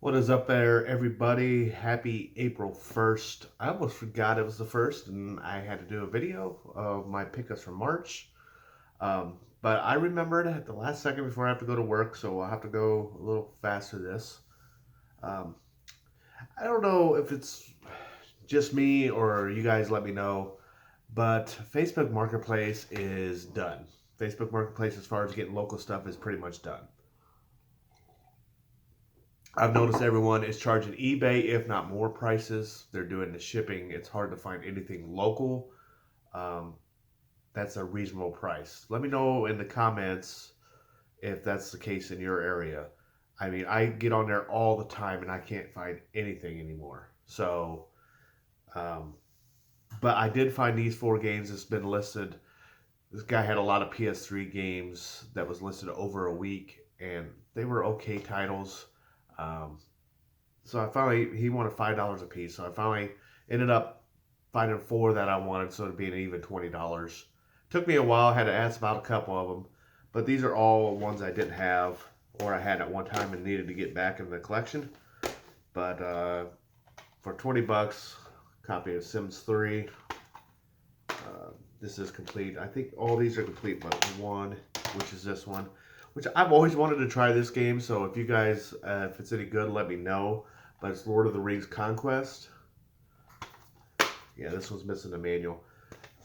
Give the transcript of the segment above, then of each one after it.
What is up there, everybody? Happy April 1st. I almost forgot it was the 1st and I had to do a video of my pickups from March. But I remembered at the last second before I have to go to work, so I'll have to go a little faster this. Um, I don't know if it's just me or you guys let me know, but Facebook Marketplace is done. Facebook Marketplace, as far as getting local stuff, is pretty much done. I've noticed everyone is charging eBay, if not more prices. They're doing the shipping. It's hard to find anything local um, that's a reasonable price. Let me know in the comments if that's the case in your area. I mean, I get on there all the time and I can't find anything anymore. Um, but I did find these four games that's been listed. This guy had a lot of PS3 games that was listed over a week, and they were okay titles. Um, So I finally he wanted $5 a piece. So I finally ended up finding four that I wanted, so it'd be an even $20. Took me a while. Had to ask about a couple of them, but these are all ones I didn't have or I had at one time and needed to get back in the collection. But for $20, copy of Sims 3. This is complete. I think all these are complete, but one, which is this one, which I've always wanted to try this game. So if you guys, if it's any good, let me know. But it's Lord of the Rings Conquest. Yeah, this one's missing a manual.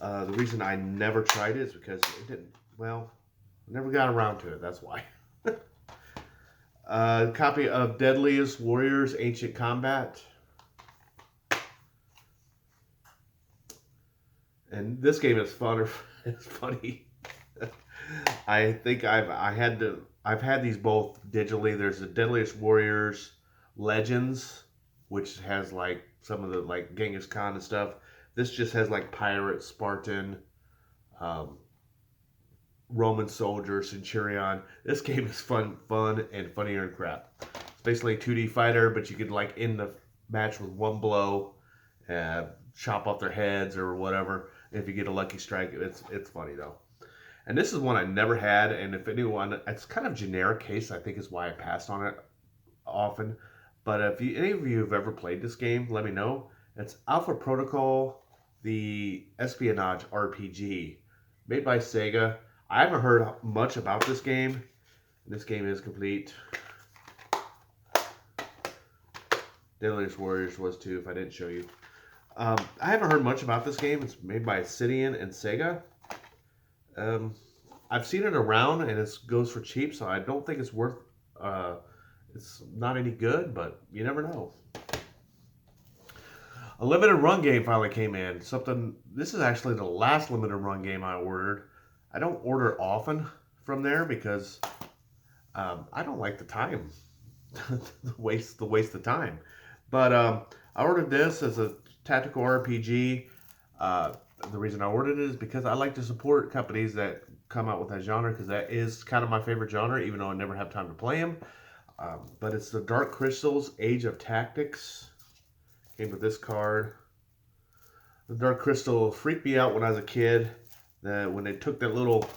The reason I never tried it is because it didn't. Well, never got around to it. That's why. Copy of Deadliest Warriors Ancient Combat, and this game is fun. It's funny. I think I've had these both digitally. There's the Deadliest Warriors Legends, which has like some of the like Genghis Khan and stuff. This just has like pirate, Spartan, um, Roman soldier, Centurion. This game is fun and funnier than crap. It's basically a 2D fighter, but you could like end the match with one blow, chop off their heads or whatever. If you get a lucky strike, it's funny though. And this is one I never had, and if anyone, it's kind of generic case. I think is why I passed on it often. But if any of you have ever played this game, let me know. It's Alpha Protocol, the espionage RPG, made by Sega. I haven't heard much about this game. This game is complete. Deadliest Warriors was too, if I didn't show you. I haven't heard much about this game. It's made by Obsidian and Sega. Um, I've seen it around and it goes for cheap, so I don't think it's worth. It's not any good, but you never know. A limited run game finally came in. Something. This is actually the last limited run game I ordered. I don't order often from there because I don't like the time, the waste of time. But I ordered this as a tactical RPG. Uh, the reason I ordered it is because I like to support companies that come out with that genre because that is kind of my favorite genre, even though I never have time to play them. But it's the Dark Crystals Age of Tactics. Came with this card. The Dark Crystal freaked me out when I was a kid. That when they took that little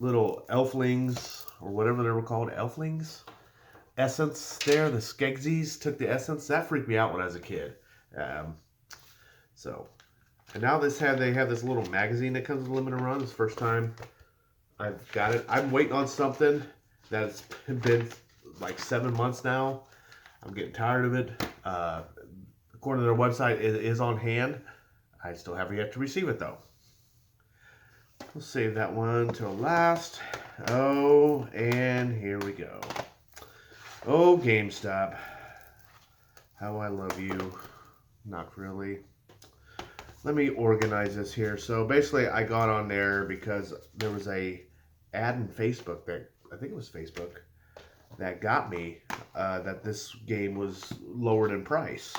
elflings or whatever they were called, elflings essence there, the Skegsies took the essence. That freaked me out when I was a kid. Um, so, and now they have this little magazine that comes with limited run. It's the first time I've got it. I'm waiting on something that's been like 7 months now. I'm getting tired of it. According to their website, it is on hand. I still haven't yet to receive it though. We'll save that one till last. Oh, and here we go. Oh, GameStop. How I love you. Not really. Let me organize this here. So basically, I got on there because there was a ad in Facebook that I think it was Facebook that got me that this game was lowered in price.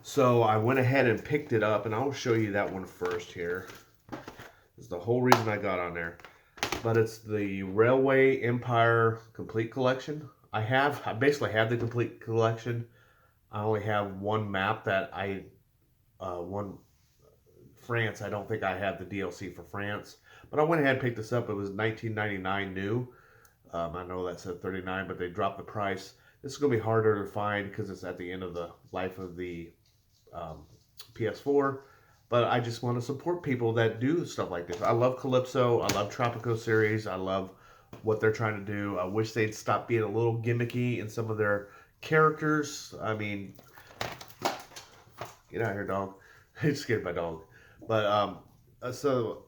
So I went ahead and picked it up, and I'll show you that one first here. This is the whole reason I got on there. But it's the Railway Empire Complete Collection. I basically have the complete collection. I only have one map that one France. I don't think I have the DLC for France, but I went ahead and picked this up. It was 19.99 new. I know that said 39, but they dropped the price. This is going to be harder to find because it's at the end of the life of the um, PS4. But I just want to support people that do stuff like this. I love Calypso. I love Tropico series. I love what they're trying to do. I wish they'd stop being a little gimmicky in some of their characters. I mean, get out of here, dog. I just scared my dog. But so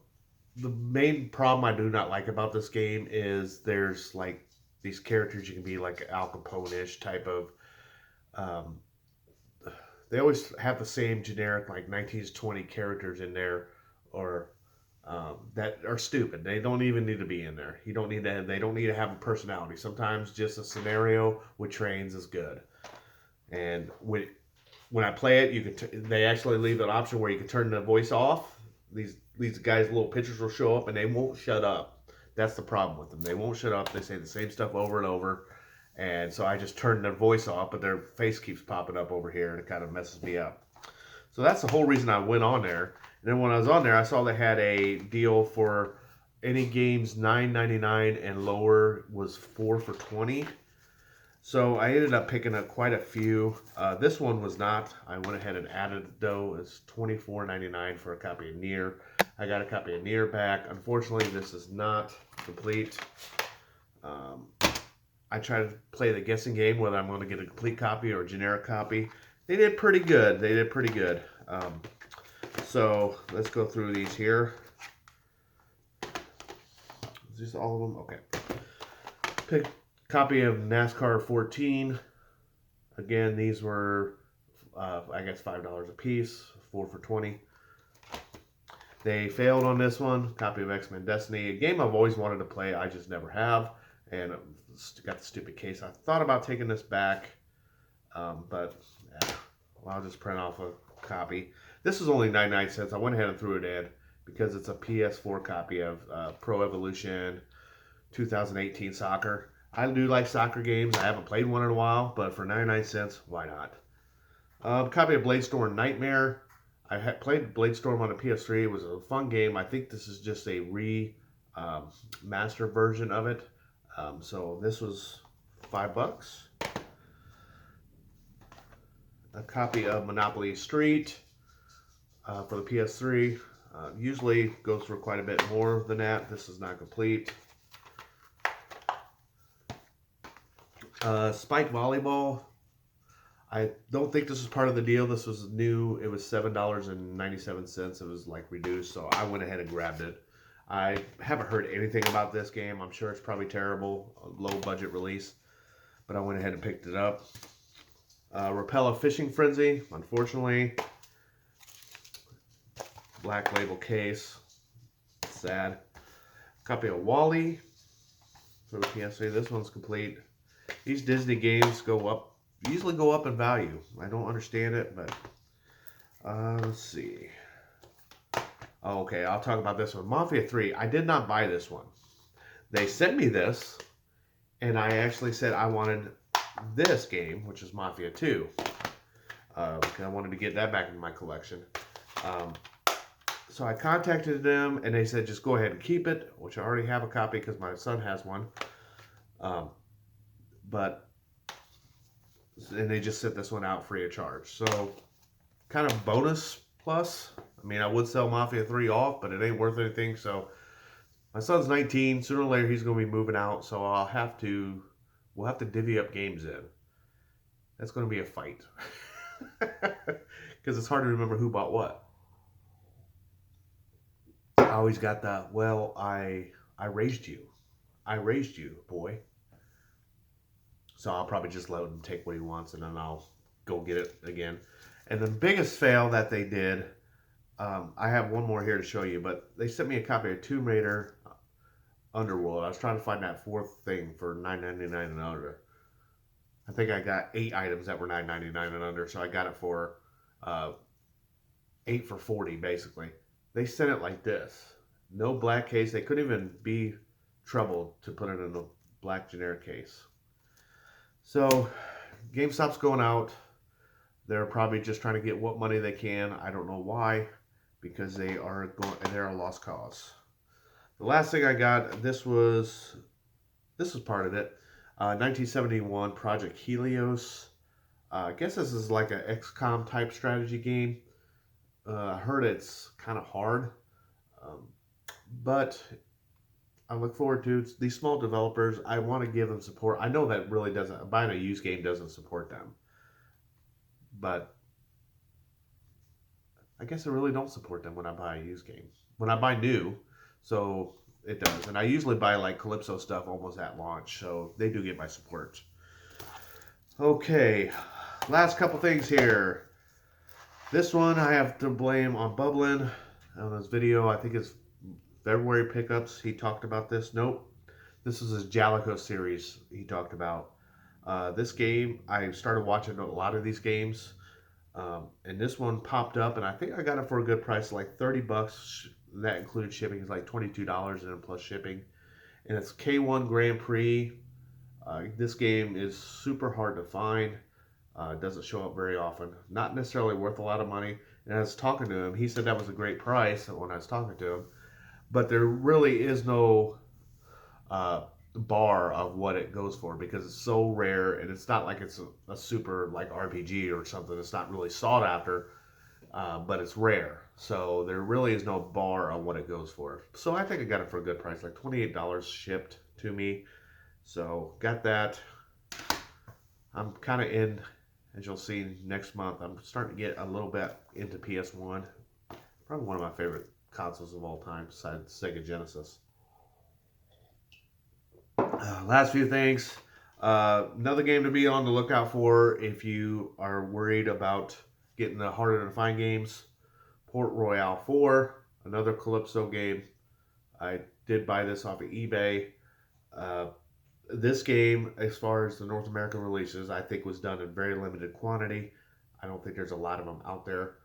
the main problem I do not like about this game is there's like these characters you can be like Al Capone-ish type of. Um, they always have the same generic like 19s 20 characters in there, or that are stupid. They don't even need to be in there. You don't need to. They don't need to have a personality. Sometimes just a scenario with trains is good. And when I play it, they actually leave an option where you can turn the voice off. These guys' little pictures will show up and they won't shut up. That's the problem with them. They won't shut up. They say the same stuff over and over. And so I just turn their voice off, but their face keeps popping up over here and it kind of messes me up. So that's the whole reason I went on there. And then when I was on there, I saw they had a deal for any games $9.99 and lower was 4 for $20. So I ended up picking up quite a few. This one was not. I went ahead and added it though. It's $24.99 for a copy of Nier. I got a copy of Nier back. Unfortunately, this is not complete. I tried to play the guessing game whether I'm going to get a complete copy or a generic copy. They did pretty good. So let's go through these here. Is this all of them? Okay. Pick copy of NASCAR 14. Again, these were, I guess, $5 a piece, 4 for $20. They failed on this one. Copy of X-Men Destiny, a game I've always wanted to play, I just never have, and got the stupid case. I thought about taking this back, but well, I'll just print off a copy. This is only 99 cents. I went ahead and threw it in because it's a PS4 copy of Pro Evolution 2018 Soccer. I do like soccer games. I haven't played one in a while, but for 99 cents, why not? Copy of Bladestorm Nightmare. I had played Bladestorm on the PS3. It was a fun game. I think this is just a master version of it. So this was $5. A copy of Monopoly Street for the PS3. Usually goes for quite a bit more than that. This is not complete. Spike Volleyball. I don't think this is part of the deal. This was new. It was $7.97. It was like reduced, so I went ahead and grabbed it. I haven't heard anything about this game. I'm sure it's probably terrible, a low budget release, but I went ahead and picked it up. Rapella Fishing Frenzy, unfortunately. Black label case. Sad. Copy of Wall-E for the PS3. This one's complete. These Disney games usually go up in value. I don't understand it, but let's see. Oh, okay, I'll talk about this one. Mafia 3. I did not buy this one. They sent me this, and I actually said I wanted this game, which is Mafia 2. Because I wanted to get that back in my collection. So I contacted them, and they said just go ahead and keep it, which I already have a copy because my son has one. And they just sent this one out free of charge. So, kind of bonus plus. I mean, I would sell Mafia 3 off, but it ain't worth anything. So, my son's 19. Sooner or later, he's going to be moving out. So, we'll have to divvy up games in. That's going to be a fight. Because it's hard to remember who bought what. I always got the, well, I raised you. I raised you, boy. So I'll probably just let him take what he wants, and then I'll go get it again. And the biggest fail that they did, I have one more here to show you, but they sent me a copy of Tomb Raider Underworld. I was trying to find that fourth thing for $9.99 and under. I think I got 8 items that were $9.99 and under, so I got it for 8 for $40, basically. They sent it like this. No black case. They couldn't even be troubled to put it in a black generic case. So, GameStop's going out. They're probably just trying to get what money they can. I don't know why, because they're a lost cause. The last thing I got, this was part of it. 1971 Project Helios. I guess this is like an XCOM type strategy game. I heard it's kind of hard, um, but I look forward to these small developers. I want to give them support. I know that really doesn't, buying a used game doesn't support them, but I guess I really don't support them when I buy a used game. When I buy new, so it does. And I usually buy like Calypso stuff almost at launch, so they do get my support. Okay, last couple things here. This one I have to blame on Bublin on his video. I think it's February pickups. He talked about this. Nope, this is his Jalico series he talked about. This game, I started watching a lot of these games. And this one popped up, and I think I got it for a good price, like $30. That includes shipping. It's like $22 and plus shipping. And it's K1 Grand Prix. This game is super hard to find. It doesn't show up very often. Not necessarily worth a lot of money. And I was talking to him. He said that was a great price when I was talking to him. But there really is no bar of what it goes for because it's so rare, and it's not like it's a super like RPG or something. It's not really sought after, but it's rare. So there really is no bar on what it goes for. So I think I got it for a good price, like $28 shipped to me. So got that. I'm kind of in, as you'll see next month, I'm starting to get a little bit into PS1. Probably one of my favorite consoles of all time besides Sega Genesis. Last few things. Another game to be on the lookout for if you are worried about getting the harder to find games. Port Royale 4, another Calypso game. I did buy this off of eBay. This game, as far as the North American releases, I think was done in very limited quantity. I don't think there's a lot of them out there.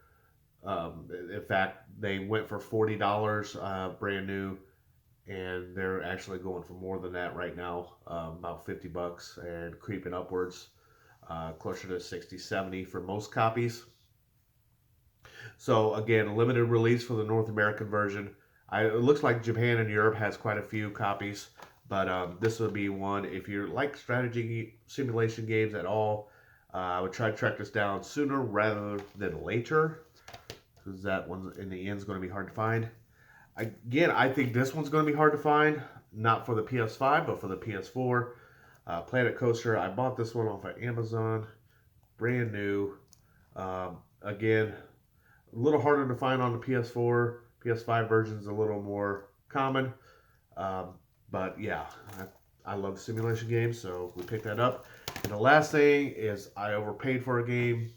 In fact, they went for $40 brand new, and they're actually going for more than that right now, about $50 and creeping upwards, closer to 60, 70 for most copies. So again, a limited release for the North American version. It looks like Japan and Europe has quite a few copies, but this would be one if you like strategy simulation games at all. I would try to track this down sooner rather than later, because that one in the end is going to be hard to find. Again, I think this one's going to be hard to find, not for the PS5, but for the PS4. Planet Coaster, I bought this one off of Amazon, brand new. Again, a little harder to find on the PS4. PS5 version is a little more common. But yeah, I love simulation games, so we picked that up. And the last thing is I overpaid for a game.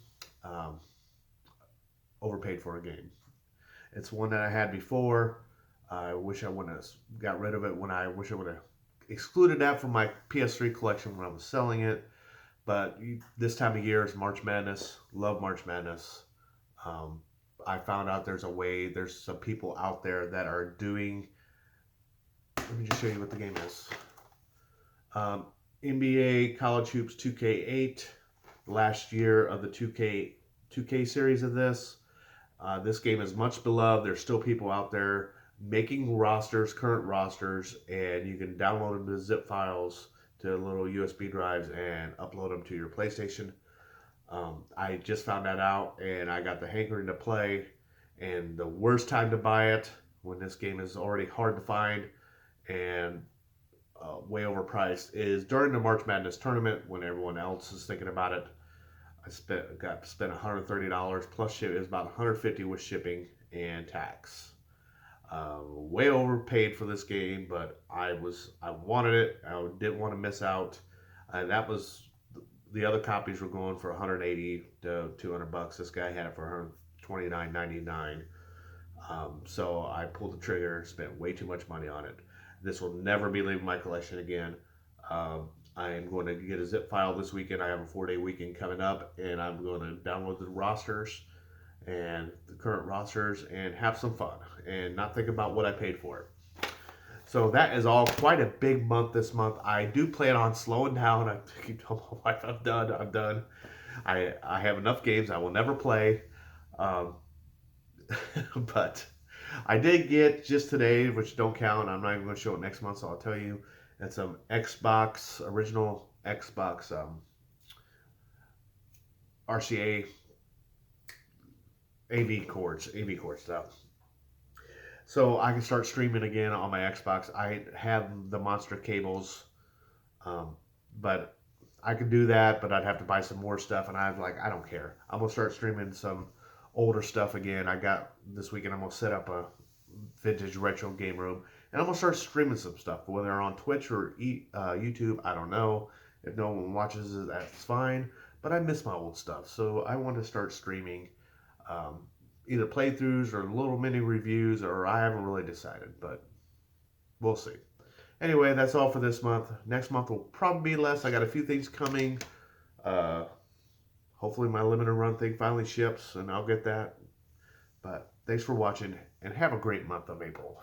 It's one that I had before. I wish I wouldn't have got rid of it I wish I would have excluded that from my PS3 collection when I was selling it. But this time of year is March Madness. Love March Madness. I found out there's some people out there that are doing, let me just show you what the game is. NBA College Hoops 2K8, last year of the 2K series of this. This game is much beloved. There's still people out there making current rosters, and you can download them to zip files to little USB drives and upload them to your PlayStation. I just found that out, and I got the hankering to play. And the worst time to buy it, when this game is already hard to find and way overpriced, is during the March Madness tournament when everyone else is thinking about it. I spent $130 plus ship. It was about $150 with shipping and tax. Way overpaid for this game, but I wanted it. I didn't want to miss out. That was the other copies were going for $180 to $200. This guy had it for $129.99. So I pulled the trigger, spent way too much money on it. This will never be leaving my collection again. I am going to get a zip file this weekend. I have a 4-day weekend coming up, and I'm going to download the rosters and the current rosters and have some fun and not think about what I paid for it. So that is all quite a big month this month. I do plan on slowing down. I keep telling my wife I'm done. I have enough games I will never play. But I did get just today, which don't count. I'm not even going to show it next month, so I'll tell you. and some Xbox, original Xbox RCA AV cord stuff. So I can start streaming again on my Xbox. I have the monster cables, um, but I could do that, but I'd have to buy some more stuff, and I don't care. I'm gonna start streaming some older stuff again. I got this weekend. I'm gonna set up a vintage retro game room, and I'm gonna start streaming some stuff, whether on Twitch or YouTube. I don't know. If no one watches it, that's fine. But I miss my old stuff, so I want to start streaming um, either playthroughs or little mini reviews, or I haven't really decided, but we'll see. Anyway, that's all for this month. Next month will probably be less. I got a few things coming. Uh, Hopefully, my limited run thing finally ships, and I'll get that. But thanks for watching, and have a great month of April.